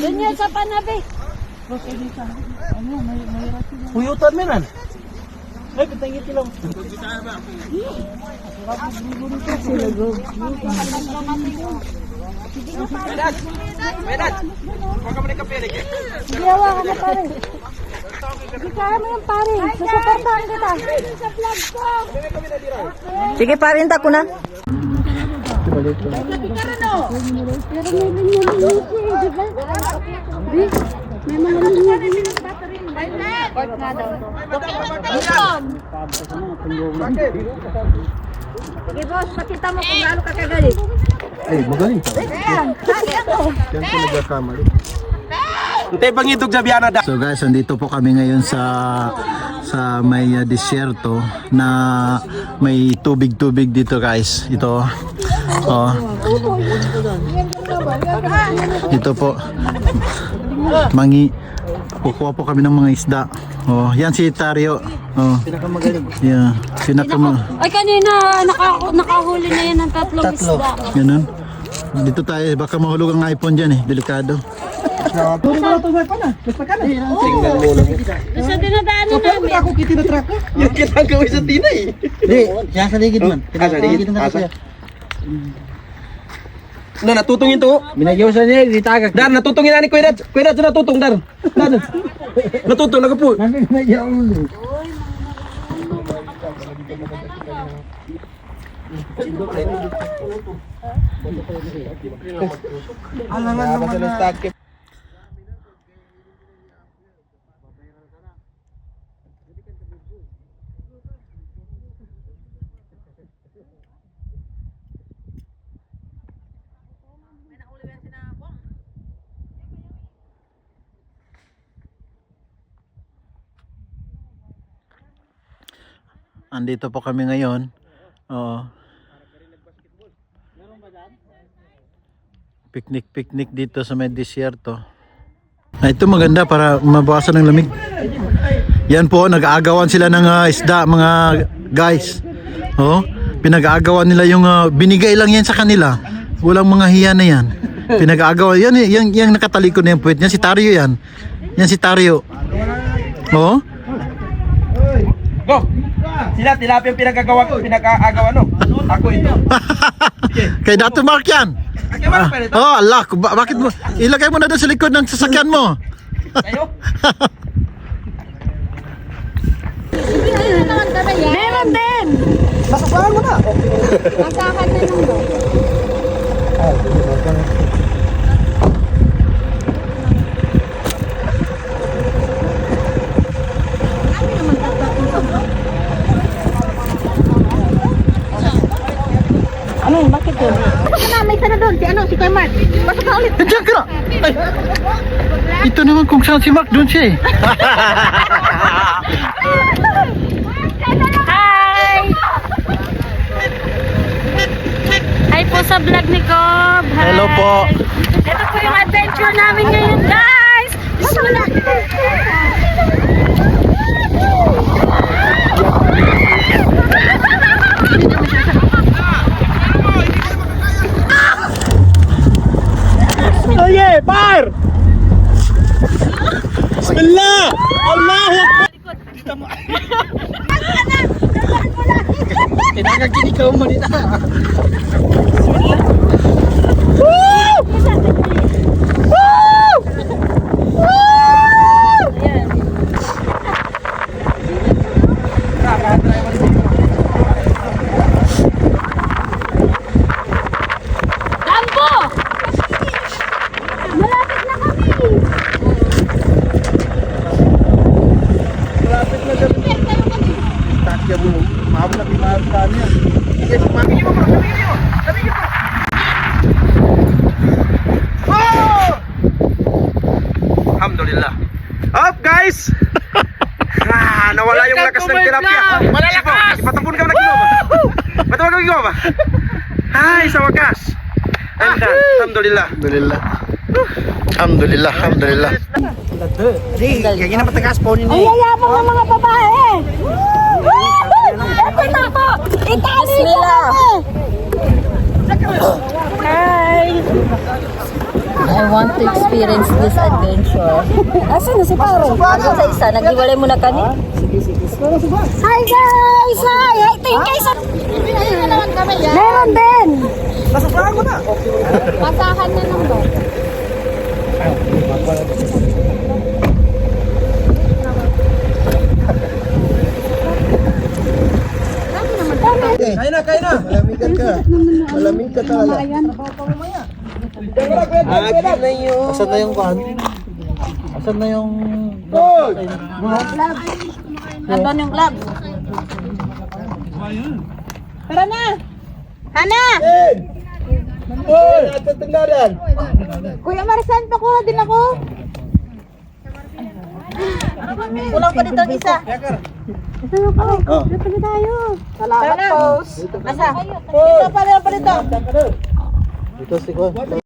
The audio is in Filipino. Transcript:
Ganyan sa panabi. Puyutan mo yan. Ay, pitangit lang. Medan! Huwag ka mo na kapilig eh. Giyawa ka na pare. Hindi kaya mo yung pare. Susuportahan kita. Sa vlog ko. Sige, parinta ko na. Pero may ganyan yung di ba? Di? May mga ganyan. Port nga daw. Sige boss, pakita mo kung gaano ka kagalit. Ay, magaling. Ayan, kaya ako. Yan ko nagkakamali. Hindi, pangitog sa biyana da. So guys, andito po kami ngayon sa may disyerto na may tubig-tubig dito guys. Ito. Oh. Ito po. Kukuha po kami ng mga isda. Oh, yan si Tario. Oh. Pinakamagaling. Yeah, Ay kanina nakahuli na yan ng tatlong isda. Ganun. Dito tayo, baka mahulog ang iPhone dyan eh. Delikado. Kasi dinadaanan namin. Ako kitinatrack ko. Yung kinagawin sa tina eh. Hindi, siya sa ligid man. Sa ligid? No, natutungin to. Binagyosan niya, ditagak. Dar, natutungin na ni Kuya Dad. Kuya Dad, natutong, Dar. Dar. Natutong, nagapu. Alangan naman na. Andito po kami ngayon. Oo. Picnic dito sa may disyerto. Ito maganda para mabawasan ng lamig. Yan po, nag-aagawan sila ng isda, mga guys. Oh, pinag-aagawan nila yung binigay lang yan sa kanila. Walang mga hiya na yan. Pinag-aagawan yan, yung nakatalikod na yung puwet niya, si Tario yan. Yan si Tario. Oh. Go. Sila tilapia yung pinag-aagawan no. Ako ito. Kay Dato Mark yan. Oh, Allah, bakit mo ilagay mo na doon sa likod ng sasakyan mo? Kayo? Meron din! Masasaan mo na. Magkakan din mo. Ano, bakit yun? Pasok na, may isa na doon. Si Kuya Mark. Pasok na ulit. Diyan ka na. Ay, ito naman kung saan si Mark, doon siya eh. Hi! Hi po sa vlog ni Cobb. Hi. Hello po. Ito po yung adventure namin ngayon, guys. Bismillah. Oye, par! Bismillah! Allahu Akbar! Kailangan kinikaw mo nila. Bismillah! Woo! Woo! Woo! Dambo! Malapit na kami! Malapit na kami. Tatya mo. Mahabol na pinahastaan yan. Sige, pamigin mo. Pamigin mo. Oh! Alhamdulillah. Up guys! Nawala yung lakas ng tilapia. Malalakas! Ipatampun ka na ginawa. Patawag ka ginawa ba? Ay, sa wakas. Alhamdulillah. Alhamdulillah. Alhamdulillah. Alhamdulillah. Hindi, kaya na matagas po ninyo. Ang yayabang ng mga babae! Ito na po! Itali ko kami! Hi! I want to experience this adventure. Asan na si Paro? Asan sa isa? Naghiwalay mo na kami? Hi guys! Hi! Tingin kayo sa... Ayun na naman kami yan. Meron din! Masasahan mo na. Masahan na lang ba? Kain na. Malamigan ka. Malamig ka talaga. Asan na yung kuhan? Asan na yung... Nandun yung club. Tara na! Hana! Hoy! Asan tingnan? Kuya Marsan, pakuha din ako. Kulang pa dito ang isa. Ano ko? Dito na tayo. Salamat, Pose. Asa? Dito pa dito. Dito si Kuhan.